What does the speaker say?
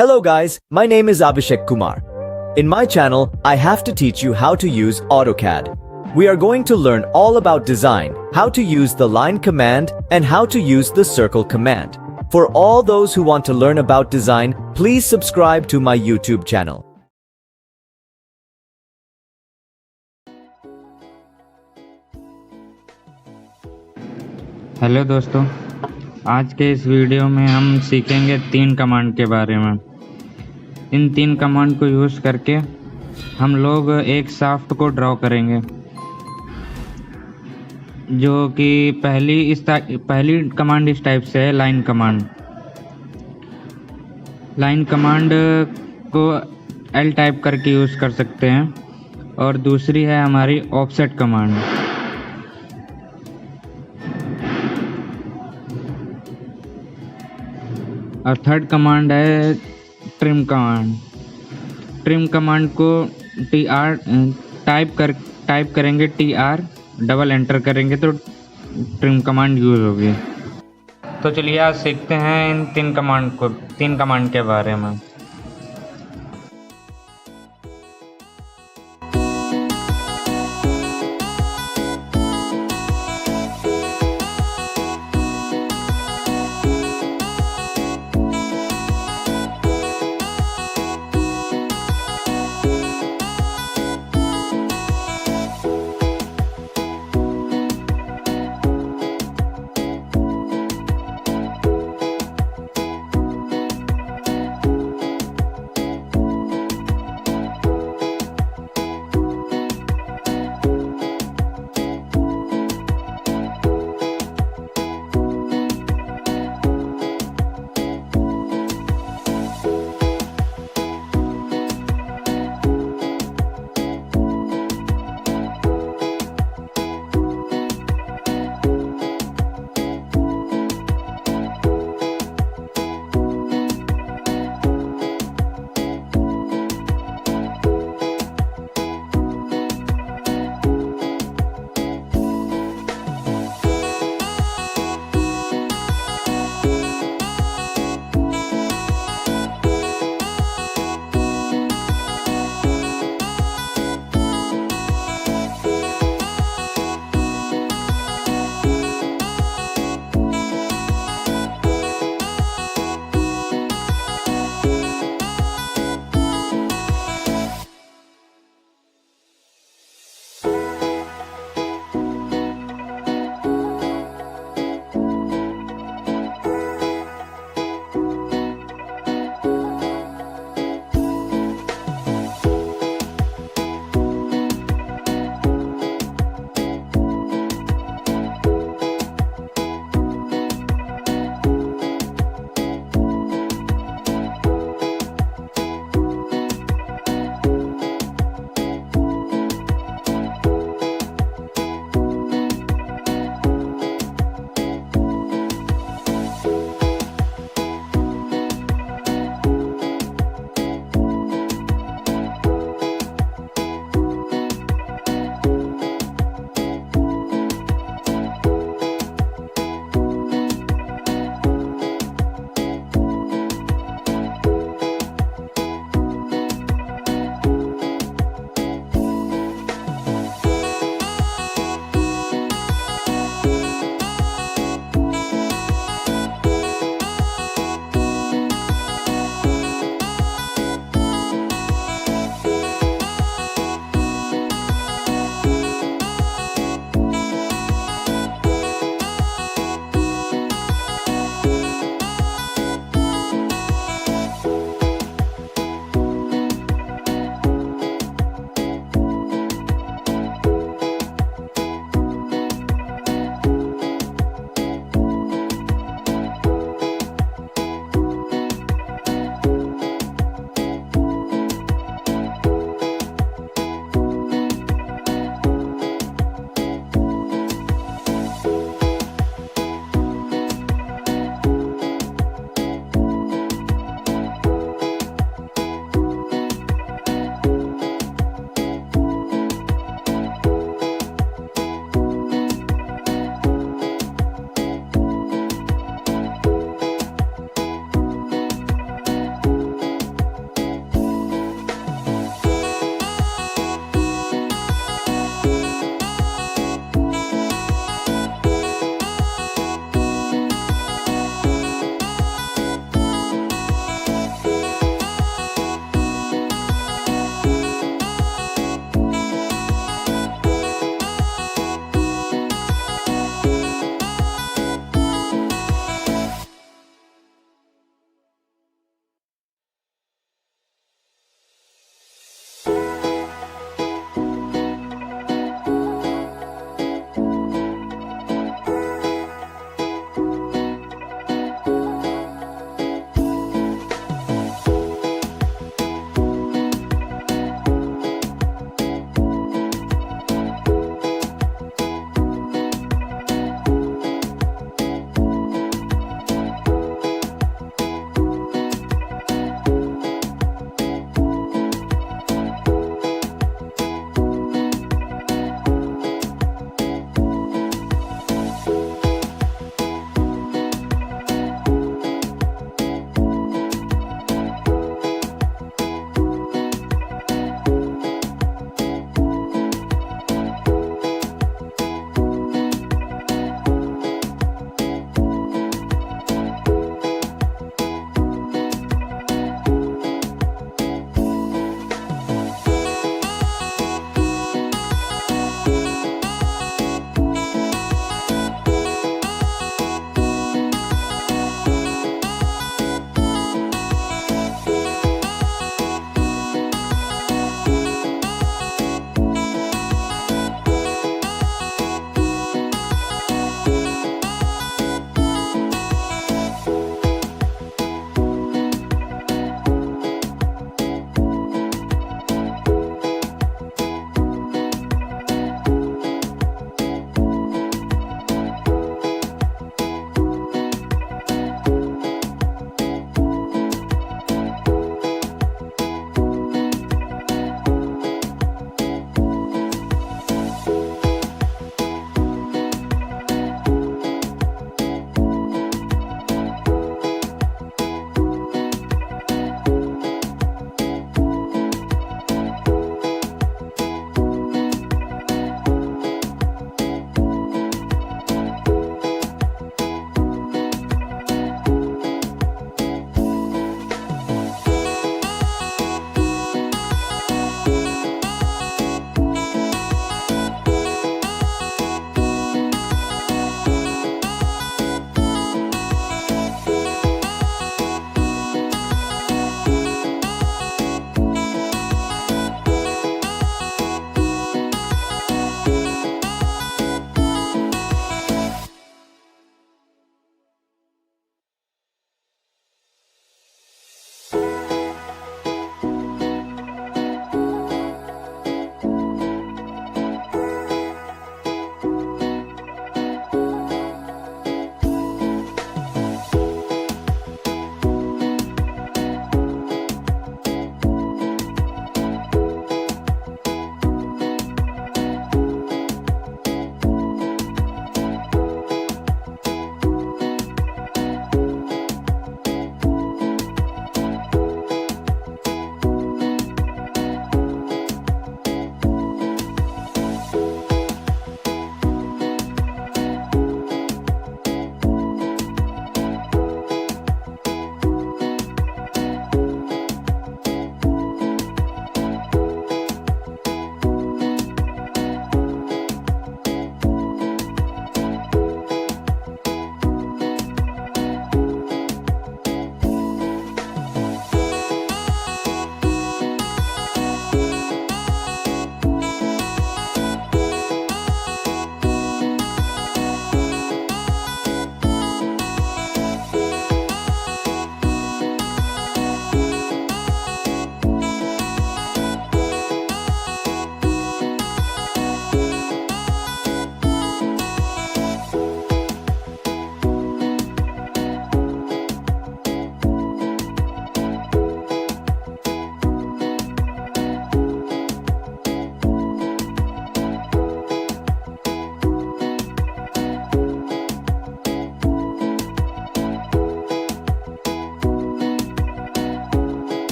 Hello guys, my name is Abhishek Kumar. In my channel, I have to teach you how to use AutoCAD. We are going to learn all about design, how to use the line command, and how to use the circle command. For all those who want to learn about design, please subscribe to my YouTube channel. Hello दोस्तों, आज के इस वीडियो में हम सीखेंगे 3 कमांड के बारे में। इन 3 कमांड को यूज़ करके हम लोग एक शाफ्ट को ड्रॉ करेंगे, जो कि पहली कमांड इस टाइप से है, लाइन कमांड। लाइन कमांड को एल टाइप करके यूज़ कर सकते हैं। और दूसरी है हमारी ऑफसेट कमांड। और थर्ड कमांड है ट्रिम कमांड। ट्रिम कमांड को TR टाइप करेंगे, TR डबल एंटर करेंगे तो ट्रिम कमांड यूज़ होगी। तो चलिए आज सीखते हैं इन 3 कमांड के बारे में।